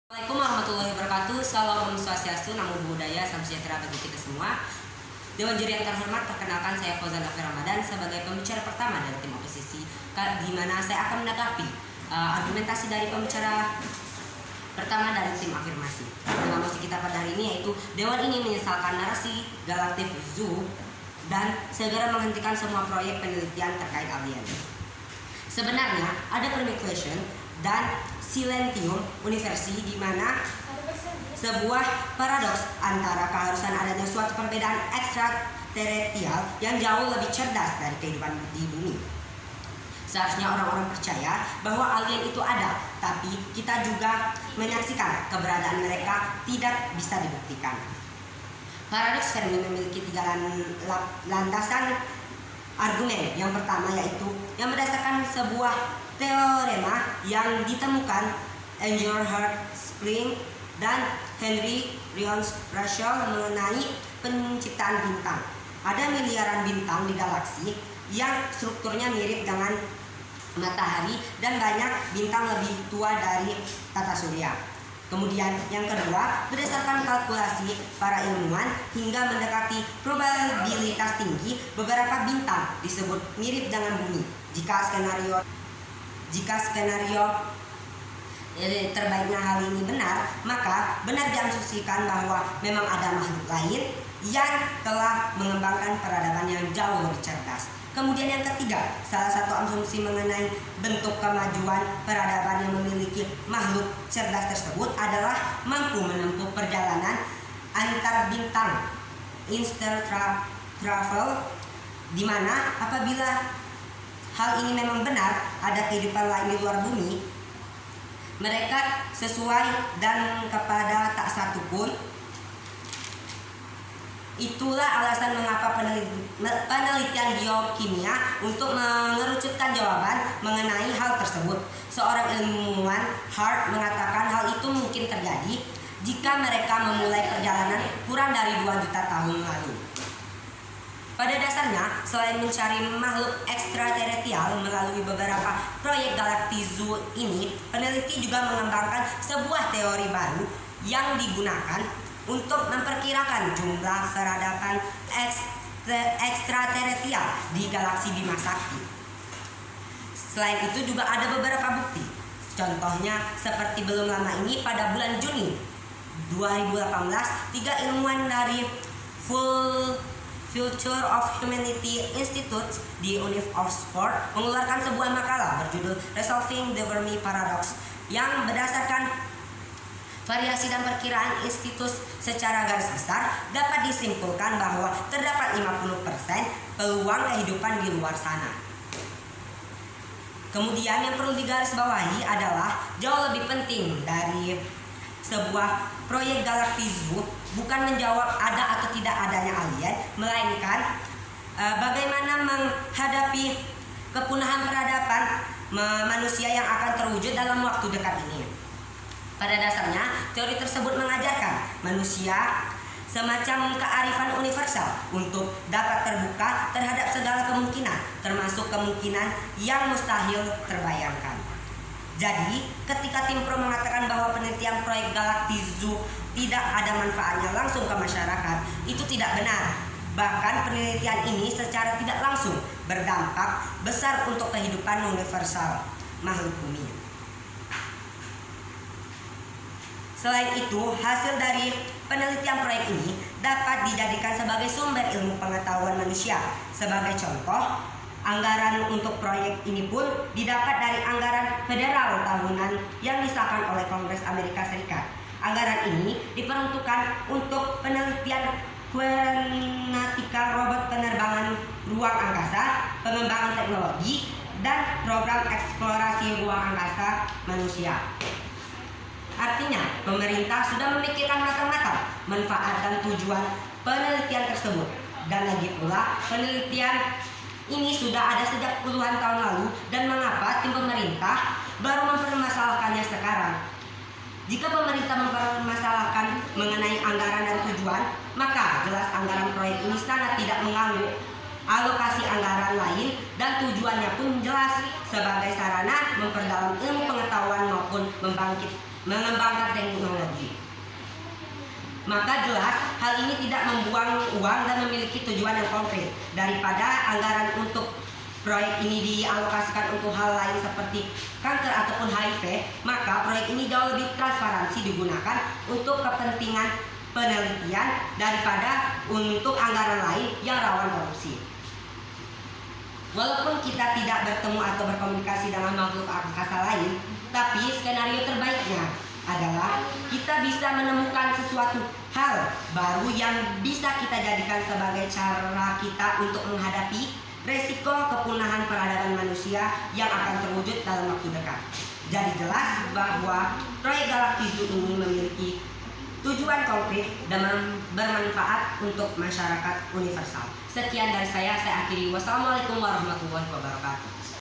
Assalamualaikum warahmatullahi wabarakatuh. Salam Om Swastiastu, Namo Buddhaya, salam sejahtera bagi kita semua. Dewan juri yang terhormat, perkenalkan saya Fauzan Afir Ramadan sebagai pembicara pertama dari tim oposisi, di mana saya akan menanggapi argumentasi dari pembicara pertama dari tim afirmasi. Tema musik kita pada hari ini yaitu Dewan ini menyesalkan narasi Galactic Zoo dan segera menghentikan semua proyek penelitian terkait alien. Sebenarnya ada permutation dan silentium universi di mana sebuah paradoks antara keharusan adanya suatu perbedaan ekstraterestrial yang jauh lebih cerdas dari kehidupan di bumi. Seharusnya orang-orang percaya bahwa alien itu ada, tapi kita juga menyaksikan keberadaan mereka tidak bisa dibuktikan. Paradoks Fermi memiliki tiga landasan argumen. Yang pertama yaitu yang berdasarkan sebuah teorema yang ditemukan Andrew Hart Spring dan Henry Lyons Russell mengenai penciptaan bintang. Ada miliaran bintang di galaksi yang strukturnya mirip dengan matahari dan banyak bintang lebih tua dari tata surya. Kemudian yang kedua, berdasarkan kalkulasi para ilmuwan hingga mendekati probabilitas tinggi beberapa bintang disebut mirip dengan bumi. Jika skenario terbaiknya hal ini benar, maka benar diasumsikan bahwa memang ada makhluk lain yang telah mengembangkan peradaban yang jauh lebih cerdas. Kemudian yang ketiga, salah satu asumsi mengenai bentuk kemajuan peradaban yang memiliki makhluk cerdas tersebut adalah mampu menempuh perjalanan antar bintang, interstellar travel, di mana apabila hal ini memang benar, ada kehidupan lain di luar bumi, mereka sesuai dan kepada tak satu pun. Itulah alasan mengapa penelitian biokimia untuk mengerucutkan jawaban mengenai hal tersebut. Seorang ilmuwan Hart mengatakan hal itu mungkin terjadi jika mereka memulai perjalanan kurang dari 2 juta tahun lalu. Pada dasarnya, selain mencari makhluk ekstraterestrial melalui beberapa proyek Galactic Zoo ini, peneliti juga mengembangkan sebuah teori baru yang digunakan untuk memperkirakan jumlah peradaban ekstraterestrial di galaksi Bima Sakti. Selain itu juga ada beberapa bukti. Contohnya seperti belum lama ini pada bulan Juni 2018, 3 ilmuwan dari Future of Humanity Institute di University of Oxford mengeluarkan sebuah makalah berjudul Resolving the Fermi Paradox yang berdasarkan variasi dan perkiraan institut secara garis besar dapat disimpulkan bahwa terdapat 50% peluang kehidupan di luar sana. Kemudian yang perlu digarisbawahi adalah jauh lebih penting dari sebuah proyek Galactic Zoo bukan menjawab ada atau tidak adanya alien, melainkan bagaimana menghadapi kepunahan peradaban manusia yang akan terwujud dalam waktu dekat ini. Pada dasarnya, teori tersebut mengajarkan manusia semacam kearifan universal untuk dapat terbuka terhadap segala kemungkinan, termasuk kemungkinan yang mustahil terbayangkan. Jadi, ketika tim pro mengatakan bahwa penelitian proyek Galactic Zoo tidak ada manfaatnya langsung ke masyarakat, itu tidak benar. Bahkan penelitian ini secara tidak langsung berdampak besar untuk kehidupan universal makhluk bumi. Selain itu, hasil dari penelitian proyek ini dapat dijadikan sebagai sumber ilmu pengetahuan manusia. Sebagai contoh, anggaran untuk proyek ini pun didapat dari anggaran federal tahunan yang disahkan oleh Kongres Amerika Serikat. Anggaran ini diperuntukkan untuk penelitian kubernetika robot penerbangan ruang angkasa, pengembangan teknologi, dan program eksplorasi ruang angkasa manusia. Artinya, pemerintah sudah memikirkan matang-matang manfaat dan tujuan penelitian tersebut. Dan lagi pula, penelitian ini sudah ada sejak puluhan tahun lalu, dan mengapa tim pemerintah baru mempermasalahkannya sekarang? Jika pemerintah mempermasalahkan mengenai anggaran dan tujuan, maka jelas anggaran proyek ini sangat tidak mengganggu alokasi anggaran lain, dan tujuannya pun jelas sebagai sarana memperdalam ilmu pengetahuan maupun mengembangkan teknologi. Maka jelas hal ini tidak membuang uang dan memiliki tujuan yang konkret. Daripada anggaran untuk proyek ini dialokasikan untuk hal lain seperti kanker ataupun HIV, maka proyek ini jauh lebih transparansi digunakan untuk kepentingan penelitian daripada untuk anggaran lain yang rawan korupsi. Walaupun kita tidak bertemu atau berkomunikasi dengan makhluk angkasa lain, tapi skenario terbaiknya adalah kita bisa menemukan sesuatu hal baru yang bisa kita jadikan sebagai cara kita untuk menghadapi resiko kepunahan peradaban manusia yang akan terwujud dalam waktu dekat. Jadi jelas bahwa proyek Galactic Zoo ini memiliki tujuan konkret dan bermanfaat untuk masyarakat universal. Sekian dari saya akhiri. Wassalamualaikum warahmatullahi wabarakatuh.